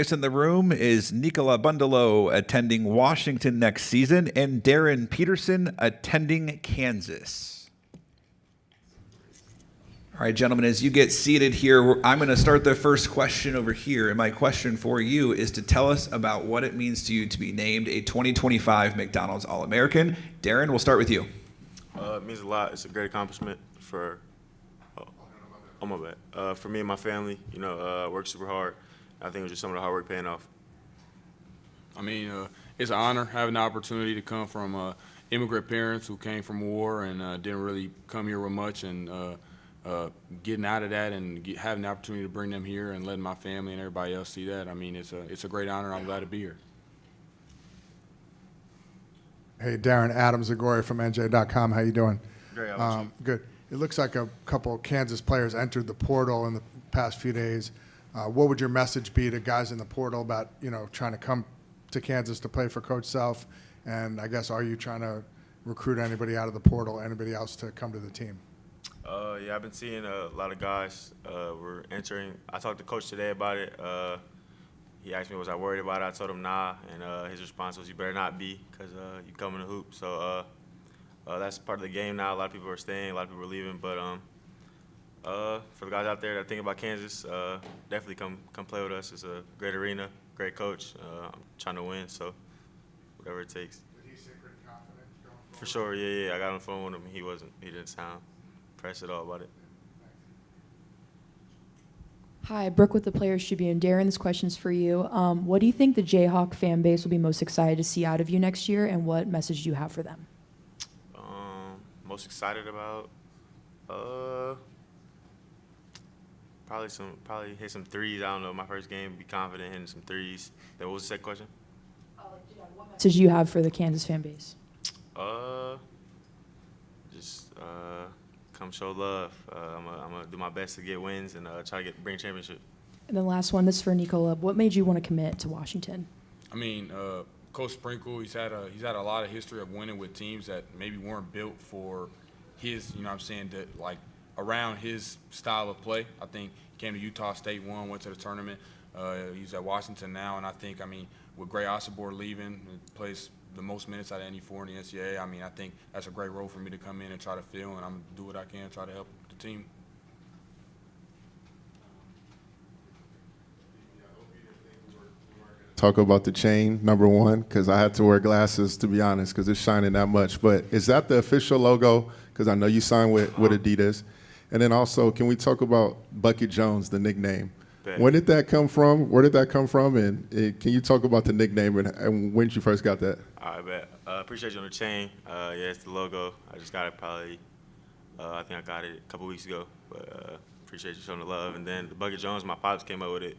In the room is Nicola Bundalo attending Washington next season and Darryn Peterson attending Kansas. All right, gentlemen, as you get seated here, I'm going to start the first question over here. And my question for you is to tell us about what it means to you to be named a 2025 McDonald's All-American. Darryn, we'll start with you. It means a lot. It's a great accomplishment for, my bad. For me and my family. I worked super hard. I think it was just some of the hard work paying off. I mean, it's an honor having the opportunity to come from immigrant parents who came from war and didn't really come here with much, and getting out of that and having the opportunity to bring them here and letting my family and everybody else see that. I mean, it's a great honor. I'm glad to be here. Hey, Darryn, Adam Zagori from NJ.com. How you doing? Great. How about you? Good. It looks like a couple of Kansas players entered the portal in the past few days. What would your message be to guys in the portal about, trying to come to Kansas to play for Coach Self? And I guess, are you trying to recruit anybody out of the portal, anybody else to come to the team? Yeah, I've been seeing a lot of guys were entering. I talked to Coach today about it. He asked me, was I worried about it? I told him nah, and his response was, you better not be, because you come in the hoop. So that's part of the game now. A lot of people are staying, a lot of people are leaving, but for the guys out there that think about Kansas, definitely come play with us. It's a great arena, great coach. I'm trying to win, so whatever it takes. Did he seem pretty confident going forward? For sure, yeah. I got on the phone with him. He didn't sound pressed at all about it. Hi, Brooke with the Players Tribune. Darryn, this question's for you. What do you think the Jayhawk fan base will be most excited to see out of you next year, and what message do you have for them? Most excited about? Probably hit some threes. I don't know. My first game, be confident hitting some threes. Then what was the second question? What message do you have for the Kansas fan base? Just come show love. I'm gonna do my best to get wins and try to bring a championship. And then last one, this is for Nicola. What made you want to commit to Washington? I mean, Coach Sprinkle, he's had a lot of history of winning with teams that maybe weren't built for his, around his style of play. I think he came to Utah State, went to the tournament. He's at Washington now, and I think, with Gray Osibor leaving, he plays the most minutes out of any four in the NCAA. I think that's a great role for me to come in and try to fill, and I'm going to do what I can to try to help the team. Talk about the chain, number one, because I had to wear glasses, to be honest, because it's shining that much. But is that the official logo? Because I know you signed with Adidas. And then also, can we talk about Bucket Jones, the nickname? When did that come from? Where did that come from? And can you talk about the nickname and when you first got that? I bet. Appreciate you on the chain. Yeah, it's the logo. I just got it probably, I think I got it a couple weeks ago. But appreciate you showing the love. And then the Bucket Jones, my pops came up with it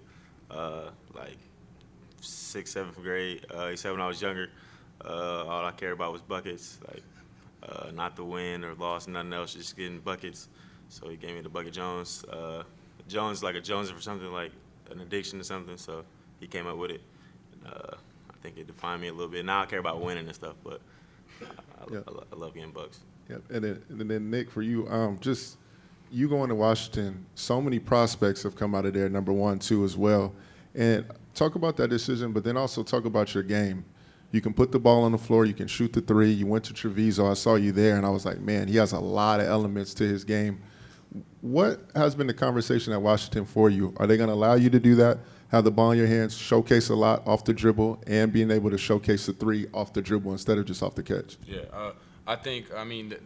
like 6th, 7th grade. He said when I was younger, all I cared about was buckets, not the win or loss, nothing else, just getting buckets. So he gave me the Bucket Jones. Jones, like a Jones for something, like an addiction to something. So he came up with it. And, I think it defined me a little bit. Now I care about winning and stuff, but I love getting bucks. Yep. And then Nick, for you, just you going to Washington, so many prospects have come out of there, number 1, 2 as well. And talk about that decision, but then also talk about your game. You can put the ball on the floor. You can shoot the three. You went to Treviso. I saw you there, and I was like, man, he has a lot of elements to his game. What has been the conversation at Washington for you? Are they going to allow you to do that, have the ball in your hands, showcase a lot off the dribble, and being able to showcase the three off the dribble instead of just off the catch? Yeah, I think,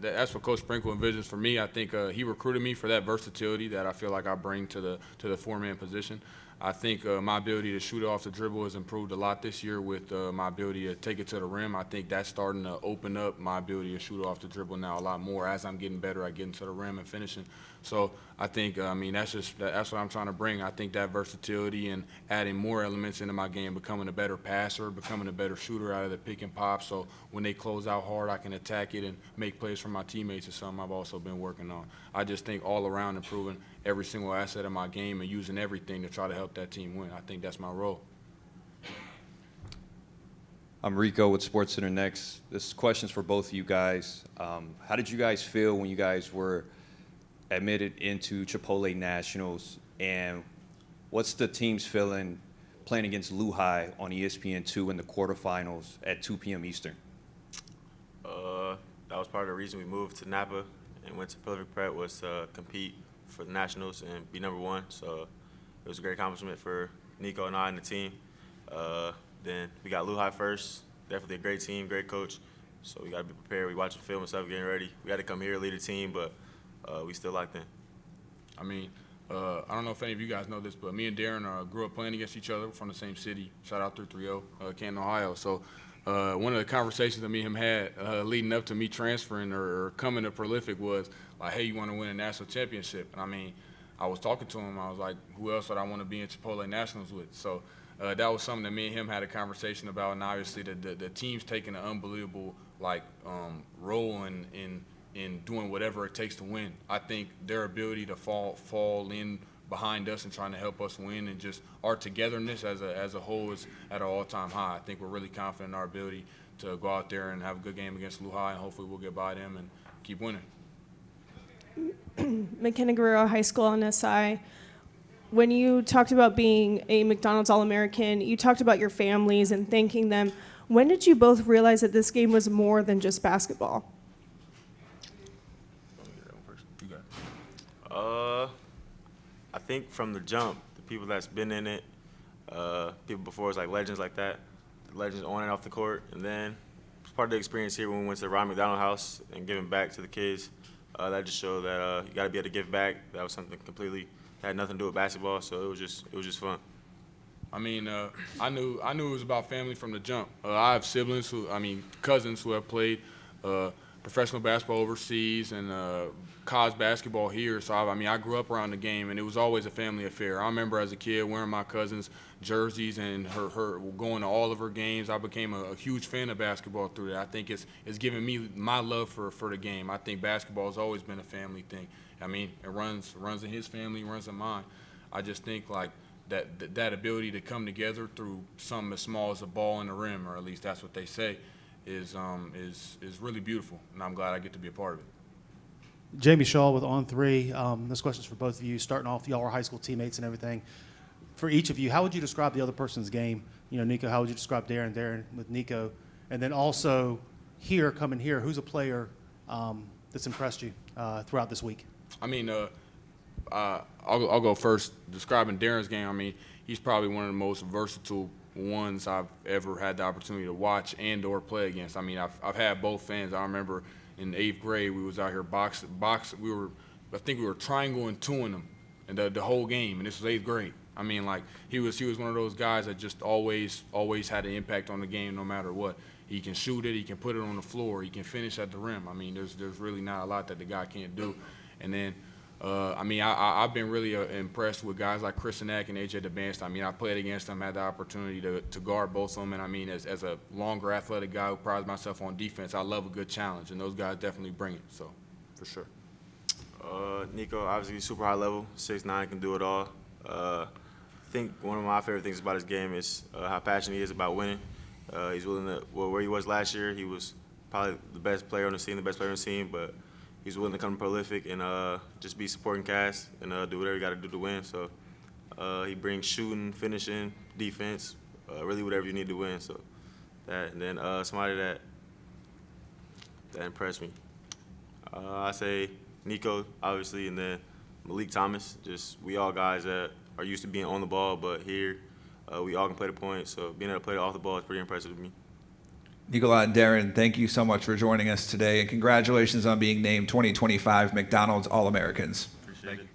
that's what Coach Sprinkle envisions for me. I think he recruited me for that versatility that I feel like I bring to the four-man position. I think my ability to shoot off the dribble has improved a lot this year with my ability to take it to the rim. I think that's starting to open up my ability to shoot off the dribble now a lot more as I'm getting better at getting to the rim and finishing. So I think, that's what I'm trying to bring. I think that versatility and adding more elements into my game, becoming a better passer, becoming a better shooter out of the pick and pop. So when they close out hard, I can attack it and make plays for my teammates is something I've also been working on. I just think all around improving every single asset of my game and using everything to try to help that team win. I think that's my role. I'm Rico with SportsCenter Next. This question's for both of you guys. How did you guys feel when you guys were admitted into Chipotle Nationals, and what's the team's feeling playing against Lehigh on ESPN2 in the quarterfinals at 2 p.m. Eastern? That was part of the reason we moved to Napa and went to Prolific Prep was to compete for the Nationals and be #1. So it was a great accomplishment for Nico and I and the team. Then we got Lehigh first. Definitely a great team, great coach. So we got to be prepared. We watching film and stuff, getting ready. We got to come here, lead the team, but we still locked in. I mean, I don't know if any of you guys know this, but me and Darryn grew up playing against each other from the same city. Shout out 330, Canton, Ohio. So one of the conversations that me and him had leading up to me transferring or coming to Prolific was like, hey, you want to win a national championship? And I mean, I was talking to him. I was like, who else would I want to be in Chipotle Nationals with? So that was something that me and him had a conversation about. And obviously the team's taking an unbelievable role in doing whatever it takes to win. I think their ability to fall in behind us and trying to help us win and just our togetherness as a whole is at an all-time high. I think we're really confident in our ability to go out there and have a good game against Lehigh, and hopefully we'll get by them and keep winning. McKenna Guerrero High School on SI. When you talked about being a McDonald's All-American, you talked about your families and thanking them. When did you both realize that this game was more than just basketball? I think from the jump, the people that's been in it, people before us like legends like that, the legends on and off the court, and then it's part of the experience here when we went to the Ron McDonald House and giving back to the kids. That just showed that you got to be able to give back. That was something completely that had nothing to do with basketball, so it was just fun. I mean, I knew it was about family from the jump. I have siblings cousins who have played professional basketball overseas and college basketball here. So I grew up around the game, and it was always a family affair. I remember as a kid wearing my cousin's jerseys and her going to all of her games. I became a huge fan of basketball through that. I think it's given me my love for the game. I think basketball has always been a family thing. I mean, it runs in his family, runs in mine. I just think like that ability to come together through something as small as a ball in the rim, or at least that's what they say, is really beautiful, and I'm glad I get to be a part of it. Jamie Shaw with On3. This question's for both of you. Starting off, y'all were high school teammates and everything. For each of you, how would you describe the other person's game? You know, Nico, how would you describe Darryn with Nico? And then also coming here, who's a player that's impressed you throughout this week? I mean, I'll go first. Describing Darryn's game, I mean, he's probably one of the most versatile ones I've ever had the opportunity to watch and or play against. I mean, I've had both fans. I remember in 8th grade we was out here boxing. I think we were triangle and twoing them, and the whole game. And this was 8th grade. I mean, like he was one of those guys that just always had an impact on the game, no matter what. He can shoot it. He can put it on the floor. He can finish at the rim. I mean, there's really not a lot that the guy can't do. And then, I've been really impressed with guys like Chris Anak and AJ DeBanst. I mean, I played against them, had the opportunity to guard both of them. And I mean, as a longer athletic guy who prides myself on defense, I love a good challenge, and those guys definitely bring it. So, for sure. Nico, obviously super high level, 6'9", can do it all. I think one of my favorite things about his game is how passionate he is about winning. He's willing to, where he was last year, he was probably the best player on the team, but he's willing to come to Prolific and just be supporting cast and do whatever you got to do to win. So he brings shooting, finishing, defense, really whatever you need to win. So that, and then somebody that impressed me, I say Nico, obviously, and then Malik Thomas. Just we all guys that are used to being on the ball, but here we all can play the point. So being able to play it off the ball is pretty impressive to me. Nicola and Darryn, thank you so much for joining us today, and congratulations on being named 2025 McDonald's All-Americans. Appreciate it.